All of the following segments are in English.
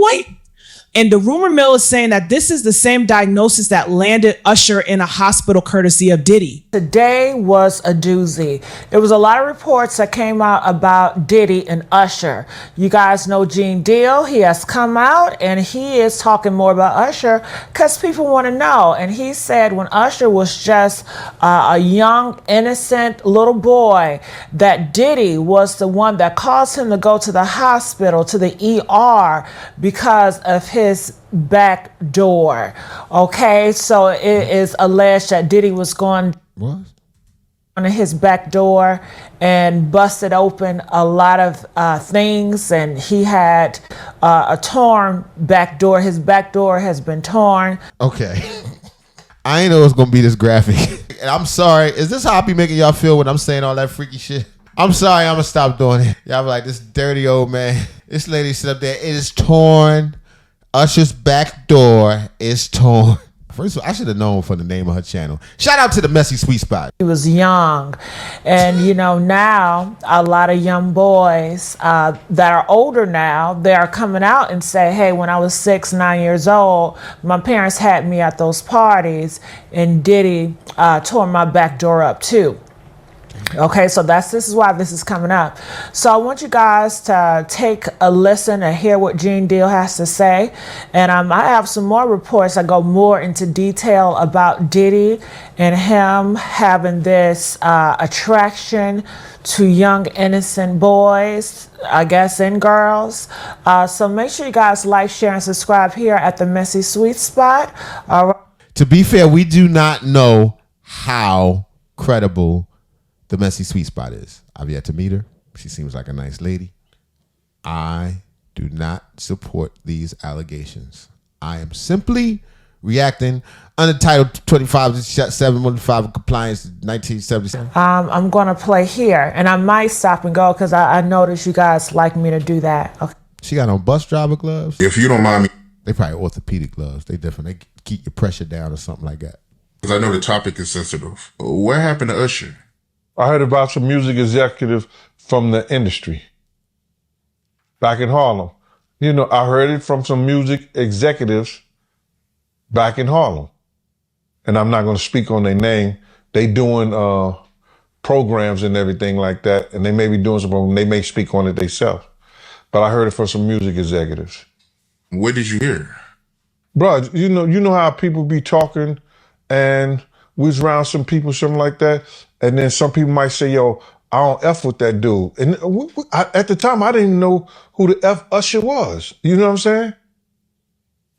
wait. And the rumor mill is saying that this is the same diagnosis that landed Usher in a hospital courtesy of Diddy. Today was a doozy. There was a lot of reports that came out about Diddy and Usher. You guys know Gene Deal. He has come out and he is talking more about Usher because people want to know. And he said when Usher was just a young, innocent little boy, that Diddy was the one that caused him to go to the hospital, to the ER, because of his back door. Okay, so it is alleged that Diddy was going on his back door and busted open a lot of things, and he had a torn back door. His back door has been torn. Okay. I ain't know it was gonna be this graphic. And I'm sorry. Is this how I be making y'all feel when I'm saying all that freaky shit? I'm sorry. I'm gonna stop doing it. Y'all be like, this dirty old man. This lady sit up there. It is torn. Usher's back door is torn. First of all, I should have known from the name of her channel. Shout out to the Messy Sweet Spot. He was young. And, you know, now a lot of young boys that are older now, they are coming out and say, hey, when I was 6, 9 years old, my parents had me at those parties and Diddy tore my back door up too. Okay, so this is why this is coming up. So I want you guys to take a listen and hear what Gene Deal has to say. And I have some more reports that go more into detail about Diddy and him having this attraction to young, innocent boys, I guess, and girls. So make sure you guys like, share, and subscribe here at the Messy Sweet Spot. To be fair, we do not know how credible the Messy Sweet Spot is. I've yet to meet her. She seems like a nice lady. I do not support these allegations. I am simply reacting under Title 25-715 Compliance 1977. I'm going to play here, and I might stop and go because I noticed you guys like me to do that. Okay. She got on bus driver gloves. If you don't mind me. They probably orthopedic gloves. They different. They keep your pressure down or something like that. Because I know the topic is sensitive. What happened to Usher? I heard about some music executive from the industry back in Harlem. You know, I heard it from some music executives back in Harlem. And I'm not going to speak on their name. They doing programs and everything like that. And they may be doing some programs. They may speak on it themselves. But I heard it from some music executives. What did you hear? Bro, you know how people be talking and we was around some people, something like that. And then some people might say, yo, I don't F with that dude. And at the time, I didn't even know who the F Usher was. You know what I'm saying?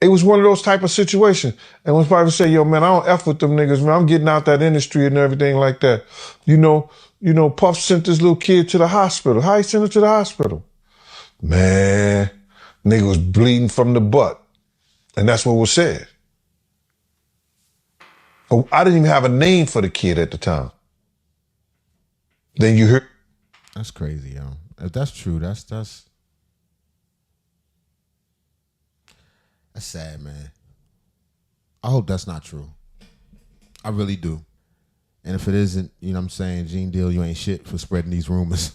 It was one of those type of situations. And when people say, yo, man, I don't F with them niggas, man. I'm getting out that industry and everything like that. You know, Puff sent this little kid to the hospital. How he sent him to the hospital? Man, nigga was bleeding from the butt. And that's what was said. I didn't even have a name for the kid at the time. Then you hear. That's crazy, yo. If that's true, that's sad, man. I hope that's not true. I really do. And if it isn't, you know what I'm saying, Gene Deal, you ain't shit for spreading these rumors.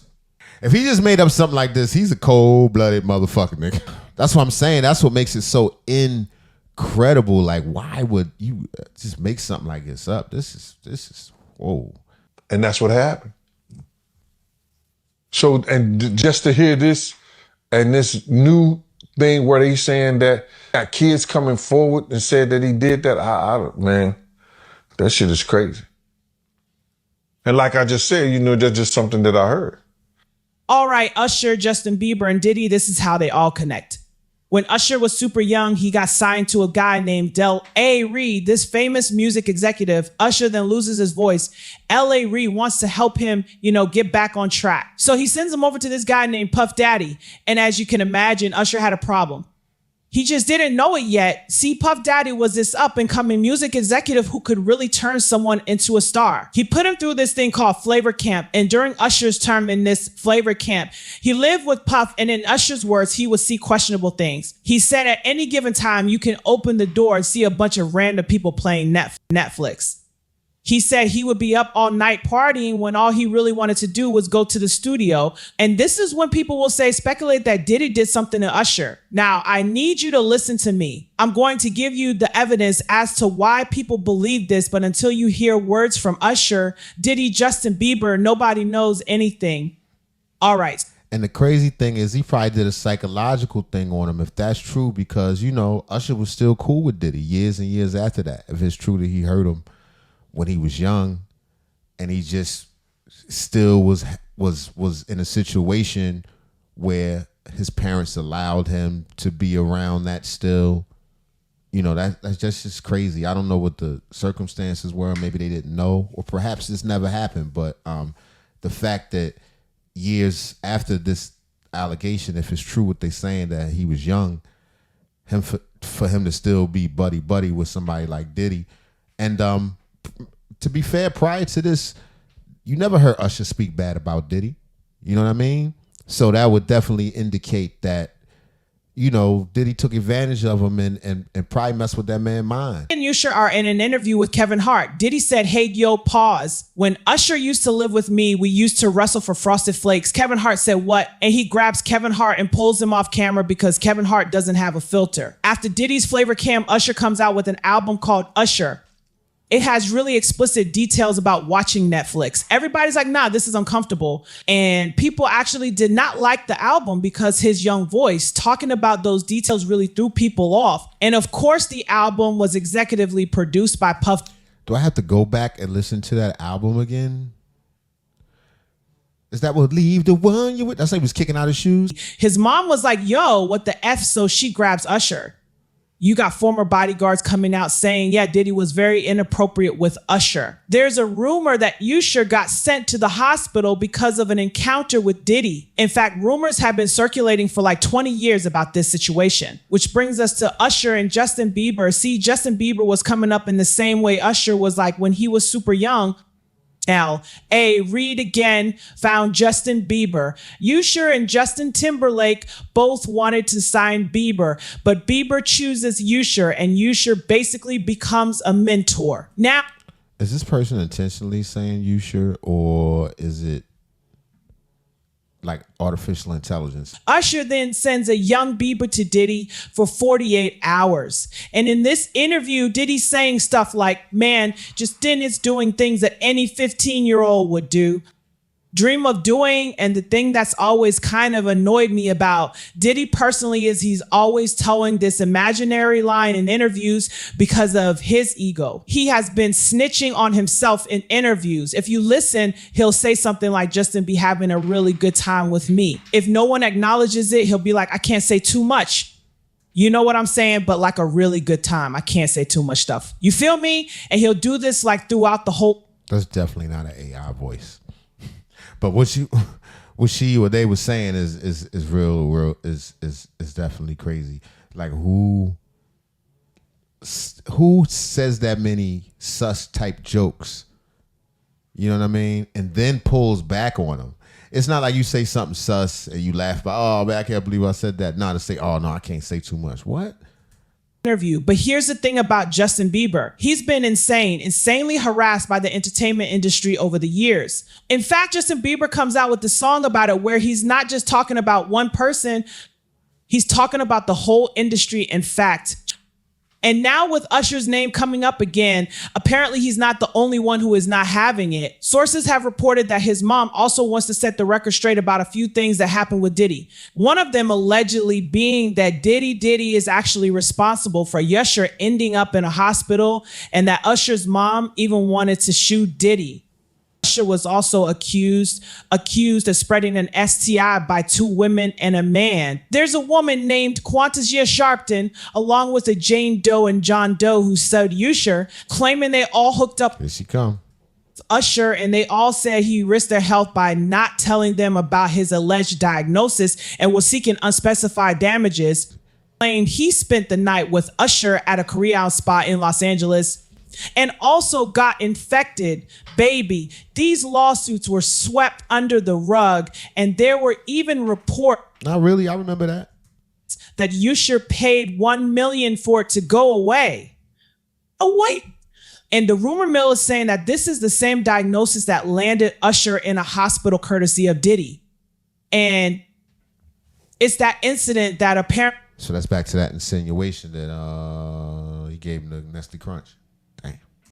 If he just made up something like this, he's a cold-blooded motherfucker, nigga. That's what I'm saying. That's what makes it so incredible. Like, why would you just make something like this up? This is, whoa. And that's what happened. So, and just to hear this and this new thing where they saying that got kids coming forward and said that he did that, man, that shit is crazy. And like I just said, you know, that's just something that I heard. All right, Usher, Justin Bieber, and Diddy, this is how they all connect. When Usher was super young, he got signed to a guy named L.A. Reid, this famous music executive. Usher then loses his voice. L.A. Reid wants to help him, get back on track. So he sends him over to this guy named Puff Daddy. And as you can imagine, Usher had a problem. He just didn't know it yet. See, Puff Daddy was this up-and-coming music executive who could really turn someone into a star. He put him through this thing called Flavor Camp, and during Usher's term in this Flavor Camp, he lived with Puff, and in Usher's words, he would see questionable things. He said at any given time, you can open the door and see a bunch of random people playing Netflix. He said he would be up all night partying when all he really wanted to do was go to the studio. And this is when people will speculate that Diddy did something to Usher. Now, I need you to listen to me. I'm going to give you the evidence as to why people believe this, but until you hear words from Usher, Diddy, Justin Bieber, nobody knows anything. All right. And the crazy thing is he probably did a psychological thing on him, if that's true, because, you know, Usher was still cool with Diddy years and years after that, if it's true that he hurt him when he was young, and he just still was in a situation where his parents allowed him to be around that still. You know, that's just crazy. I don't know what the circumstances were. Maybe they didn't know, or perhaps this never happened. But the fact that years after this allegation, if it's true what they're saying, that he was young, for him to still be buddy with somebody like Diddy. And to be fair, prior to this, you never heard Usher speak bad about Diddy. You know what I mean? So that would definitely indicate that, you know, Diddy took advantage of him and probably messed with that man's mind. And Usher are in an interview with Kevin Hart. Diddy said, "Hey, yo, pause. When Usher used to live with me, we used to wrestle for Frosted Flakes." Kevin Hart said, "What?" And he grabs Kevin Hart and pulls him off camera because Kevin Hart doesn't have a filter. After Diddy's Flavor Cam, Usher comes out with an album called Usher. It has really explicit details about watching Netflix. Everybody's like, nah, this is uncomfortable. And people actually did not like the album because his young voice talking about those details really threw people off. And of course, the album was executively produced by Puff. Do I have to go back and listen to that album again? Is that what Leave the One You With? That's like he was kicking out his shoes. His mom was like, yo, what the F? So she grabs Usher. You got former bodyguards coming out saying, yeah, Diddy was very inappropriate with Usher. There's a rumor that Usher got sent to the hospital because of an encounter with Diddy. In fact, rumors have been circulating for like 20 years about this situation, which brings us to Usher and Justin Bieber. See, Justin Bieber was coming up in the same way Usher was like when he was super young. Now, Reed again found Justin Bieber. Usher and Justin Timberlake both wanted to sign Bieber, but Bieber chooses Usher, and Usher basically becomes a mentor. Now, is this person intentionally saying Usher, or is it like artificial intelligence? Usher then sends a young Bieber to Diddy for 48 hours. And in this interview, Diddy's saying stuff like, man, Justin is doing things that any 15-year-old would do. Dream of doing. And the thing that's always kind of annoyed me about Diddy personally is he's always towing this imaginary line in interviews because of his ego. He has been snitching on himself in interviews. If you listen, he'll say something like, Justin be having a really good time with me. If no one acknowledges it, he'll be like, I can't say too much. You know what I'm saying? But like a really good time. I can't say too much stuff. You feel me? And he'll do this like throughout the whole. That's definitely not an AI voice. But what they were saying is real is definitely crazy. Like who says that many sus type jokes? You know what I mean? And then pulls back on them. It's not like you say something sus and you laugh about, oh man, I can't believe I said that. No, to say, oh no, I can't say too much. What? Interview. But here's the thing about Justin Bieber. He's been insanely harassed by the entertainment industry over the years. In fact, Justin Bieber comes out with the song about it where he's not just talking about one person, he's talking about the whole industry, in fact. And now with Usher's name coming up again, apparently he's not the only one who is not having it. Sources have reported that his mom also wants to set the record straight about a few things that happened with Diddy. One of them allegedly being that Diddy is actually responsible for Usher ending up in a hospital, and that Usher's mom even wanted to shoot Diddy. Usher was also accused of spreading an STI by 2 women and a man. There's a woman named Quantasia Sharpton, along with a Jane Doe and John Doe who sued Usher, claiming they all hooked up. Here she come. Usher, and they all said he risked their health by not telling them about his alleged diagnosis and was seeking unspecified damages. Claimed he spent the night with Usher at a Korean spa in Los Angeles and also got infected. Baby, these lawsuits were swept under the rug, and there were even reports. Not really, I remember that Usher paid $1 million for it to go away. Oh wait, And the rumor mill is saying that this is the same diagnosis that landed Usher in a hospital courtesy of Diddy. And it's that incident that apparently... So that's back to that insinuation that he gave him the Nestle Crunch.